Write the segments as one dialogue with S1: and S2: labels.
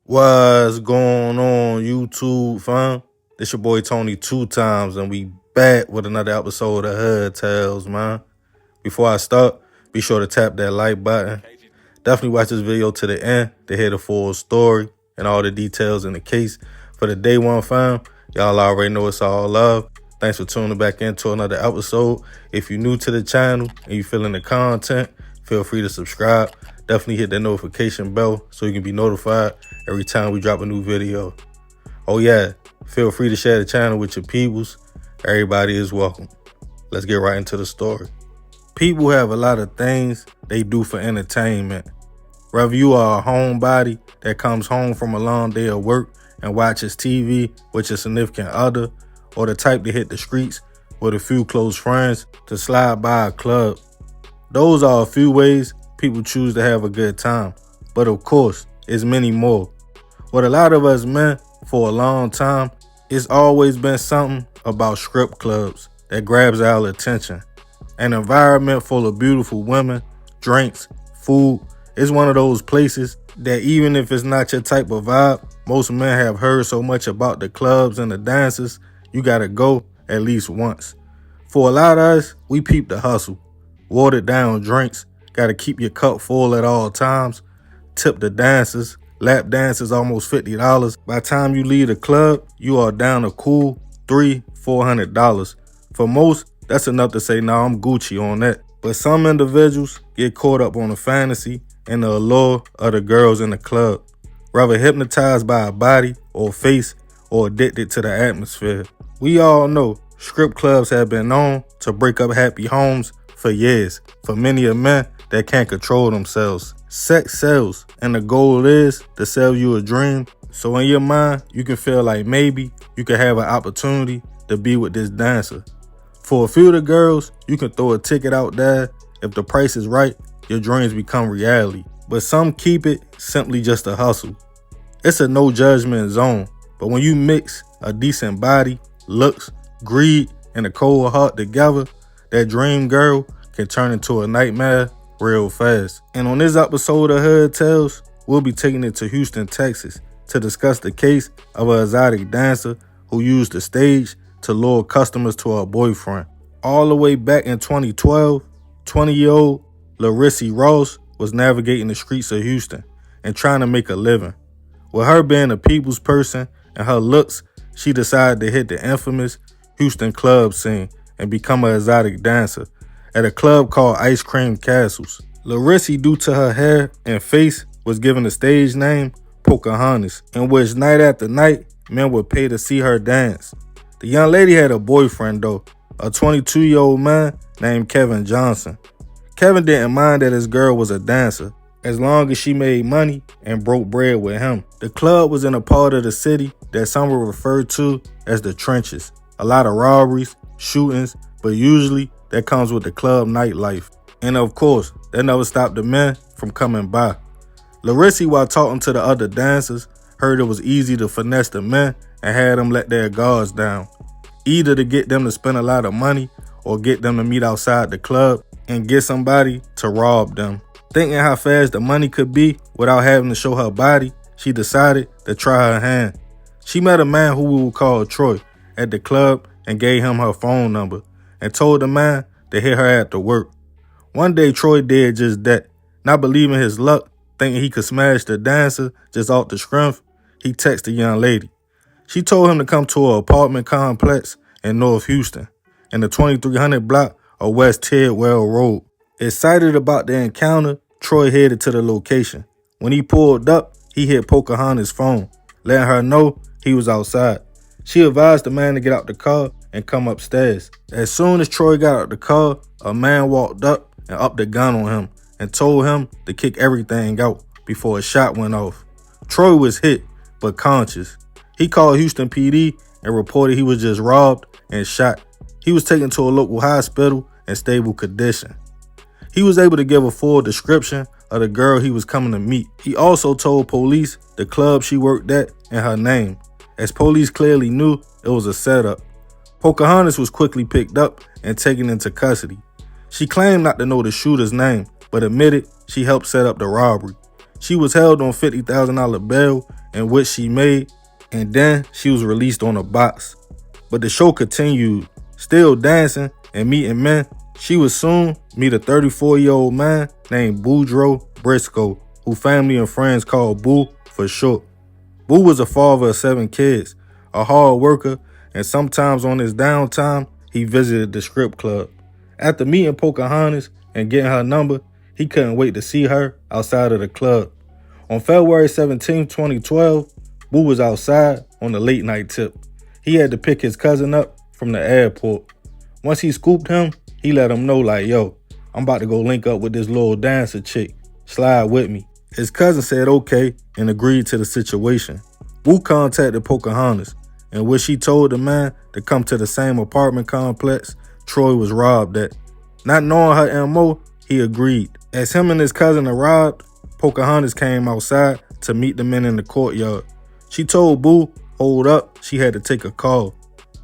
S1: What's going on, YouTube, fam? This your boy Tony 2 times, and we back with another episode of Hood Tales, man. Before I start, be sure to tap that like button. Definitely watch this video to the end to hear the full story and all the details in the case. For the day one, fam, y'all already know it's all love. Thanks for tuning back into another episode. If you're new to the channel and you feeling the content, feel free to subscribe. Definitely hit that notification bell so you can be notified every time we drop a new video. Oh yeah, feel free to share the channel with your peoples. Everybody is welcome. Let's get right into the story. People have a lot of things they do for entertainment. Whether you are a homebody that comes home from a long day of work and watches TV with your significant other, or the type to hit the streets with a few close friends to slide by a club. Those are a few ways people choose to have a good time. But of course, there's many more. What a lot of us men, for a long time, it's always been something about strip clubs that grabs our attention. An environment full of beautiful women, drinks, food. It's one of those places that even if it's not your type of vibe, most men have heard so much about the clubs and the dances, you gotta go at least once. For a lot of us, we peep the hustle. Watered down drinks, gotta keep your cup full at all times. Tip the dancers, lap dances almost $50. By the time you leave the club, you are down a cool $300-400. For most, that's enough to say, nah, I'm Gucci on that. But some individuals get caught up on the fantasy and the allure of the girls in the club, rather hypnotized by a body or face or addicted to the atmosphere. We all know strip clubs have been known to break up happy homes for years, for many of men that can't control themselves. Sex sells, and the goal is to sell you a dream. So in your mind, you can feel like maybe you could have an opportunity to be with this dancer. For a few of the girls, you can throw a ticket out there. If the price is right, your dreams become reality. But some keep it simply just a hustle. It's a no judgment zone. But when you mix a decent body, looks, greed, and a cold heart together, that dream girl can turn into a nightmare real fast. And on this episode of Hood Tales, we'll be taking it to Houston, Texas to discuss the case of an exotic dancer who used the stage to lure customers to her boyfriend. All the way back in 2012, 20-year-old Larissa Ross was navigating the streets of Houston and trying to make a living. With her being a people's person and her looks, she decided to hit the infamous Houston club scene and become an exotic dancer at a club called Ice Cream Castles. Larissa, due to her hair and face, was given the stage name Pocahontas, in which night after night, men would pay to see her dance. The young lady had a boyfriend though, a 22-year-old man named Kevin Johnson. Kevin didn't mind that his girl was a dancer, as long as she made money and broke bread with him. The club was in a part of the city that some would refer to as the trenches. A lot of robberies, shootings, but usually that comes with the club nightlife. And of course, that never stopped the men from coming by. Larissa, while talking to the other dancers, heard it was easy to finesse the men and had them let their guards down, either to get them to spend a lot of money or get them to meet outside the club and get somebody to rob them. Thinking how fast the money could be without having to show her body, she decided to try her hand. She met a man who we would call Troy at the club and gave him her phone number and told the man to hit her after work. One day Troy did just that. Not believing his luck, thinking he could smash the dancer just off the strength, he texted the young lady. She told him to come to an apartment complex in North Houston, in the 2300 block of West Tidwell Road. Excited about the encounter, Troy headed to the location. When he pulled up, he hit Pocahontas' phone, letting her know he was outside. She advised the man to get out the car and come upstairs. As soon as Troy got out the car, a man walked up and upped the gun on him and told him to kick everything out before a shot went off. Troy was hit, but conscious. He called Houston PD and reported he was just robbed and shot. He was taken to a local hospital in stable condition. He was able to give a full description of the girl he was coming to meet. He also told police the club she worked at and her name, as police clearly knew it was a setup. Pocahontas was quickly picked up and taken into custody. She claimed not to know the shooter's name, but admitted she helped set up the robbery. She was held on $50,000 bail in which she made, and then she was released on a box. But the show continued, still dancing and meeting men. She would soon meet a 34-year-old man named Boudreaux Briscoe, who family and friends called Boo for short. Boo was a father of 7 kids, a hard worker, and sometimes on his downtime, he visited the strip club. After meeting Pocahontas and getting her number, he couldn't wait to see her outside of the club. On February 17, 2012, Boo was outside on the late night tip. He had to pick his cousin up from the airport. Once he scooped him, he let him know like, yo, I'm about to go link up with this little dancer chick. Slide with me. His cousin said okay and agreed to the situation. Boo contacted Pocahontas, in which she told the man to come to the same apartment complex Troy was robbed at. Not knowing her MO, he agreed. As him and his cousin arrived, Pocahontas came outside to meet the men in the courtyard. She told Boo, hold up, she had to take a call.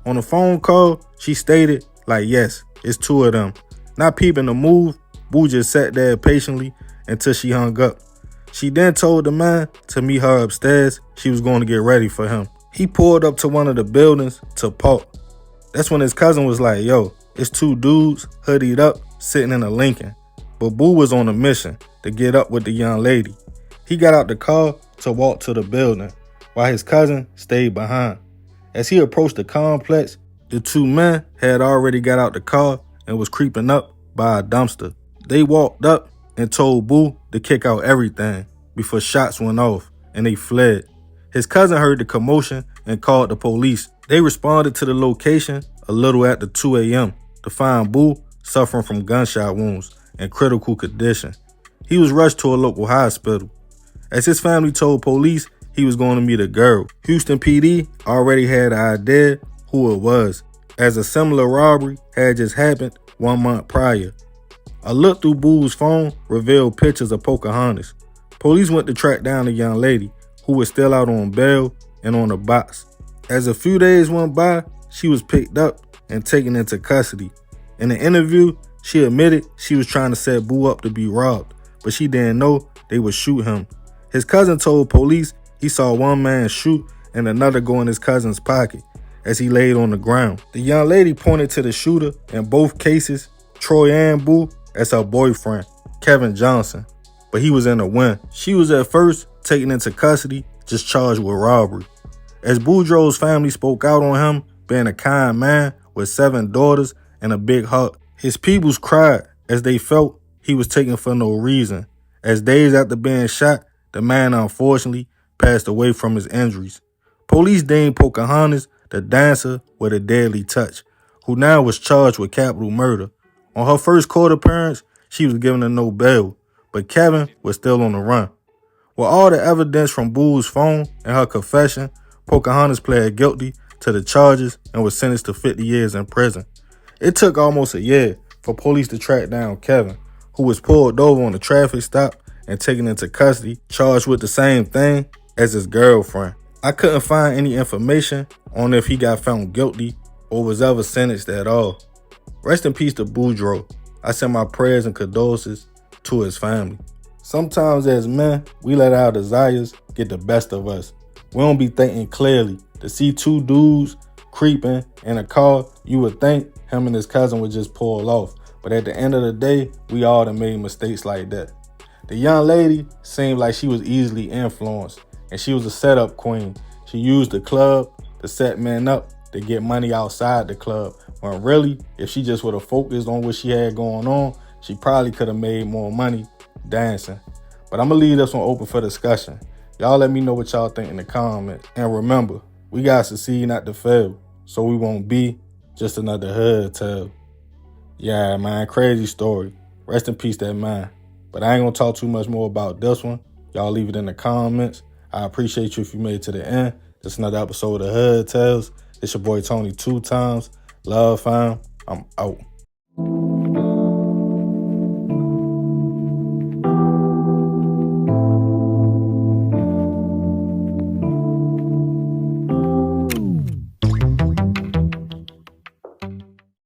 S1: On the phone call, she stated, like, yes, it's 2 of them. Not peeping the move, Boo just sat there patiently until she hung up. She then told the man to meet her upstairs. She was going to get ready for him. He pulled up to one of the buildings to park. That's when his cousin was like, yo, it's 2 dudes hoodied up sitting in a Lincoln. But Boo was on a mission to get up with the young lady. He got out the car to walk to the building while his cousin stayed behind. As he approached the complex, the 2 men had already got out the car and was creeping up by a dumpster. They walked up and told Boo to kick out everything before shots went off and they fled. His cousin heard the commotion and called the police. They responded to the location a little after 2 a.m. to find Boo suffering from gunshot wounds in critical condition. He was rushed to a local hospital. As his family told police, he was going to meet a girl. Houston PD already had an idea who it was, as a similar robbery had just happened 1 month prior. A look through Boo's phone revealed pictures of Pocahontas. Police went to track down the young lady, who was still out on bail and on a box. As a few days went by, she was picked up and taken into custody. In an interview, she admitted she was trying to set Boo up to be robbed, but she didn't know they would shoot him. His cousin told police he saw one man shoot and another go in his cousin's pocket as he laid on the ground. The young lady pointed to the shooter in both cases, Troy and Boo, as her boyfriend, Kevin Johnson, but he was in a win. She was at first taken into custody, just charged with robbery. As Boudreaux's family spoke out on him being a kind man with 7 daughters and a big heart, his peoples cried as they felt he was taken for no reason. As days after being shot, the man unfortunately passed away from his injuries. Police deemed Pocahontas the dancer with a deadly touch, who now was charged with capital murder. On her first court appearance, she was given a no bail, but Kevin was still on the run. With all the evidence from Boo's phone and her confession, Pocahontas pled guilty to the charges and was sentenced to 50 years in prison. It took almost a year for police to track down Kevin, who was pulled over on a traffic stop and taken into custody, charged with the same thing as his girlfriend. I couldn't find any information on if he got found guilty or was ever sentenced at all. Rest in peace to Boudreaux. I send my prayers and condolences to his family. Sometimes as men, we let our desires get the best of us. We don't be thinking clearly. To see 2 dudes creeping in a car, you would think him and his cousin would just pull off. But at the end of the day, we all done made mistakes like that. The young lady seemed like she was easily influenced, and she was a setup queen. She used the club to set men up to get money outside the club. When really, if she just would have focused on what she had going on, she probably could have made more money dancing. But I'm going to leave this one open for discussion. Y'all let me know what y'all think in the comments. And remember, we got to succeed, not to fail, so we won't be just another hood tale. Yeah, man, crazy story. Rest in peace, that man. But I ain't going to talk too much more about this one. Y'all leave it in the comments. I appreciate you if you made it to the end. This is another episode of Hood Tales. It's your boy Tony 2 times. Love, fam. I'm out.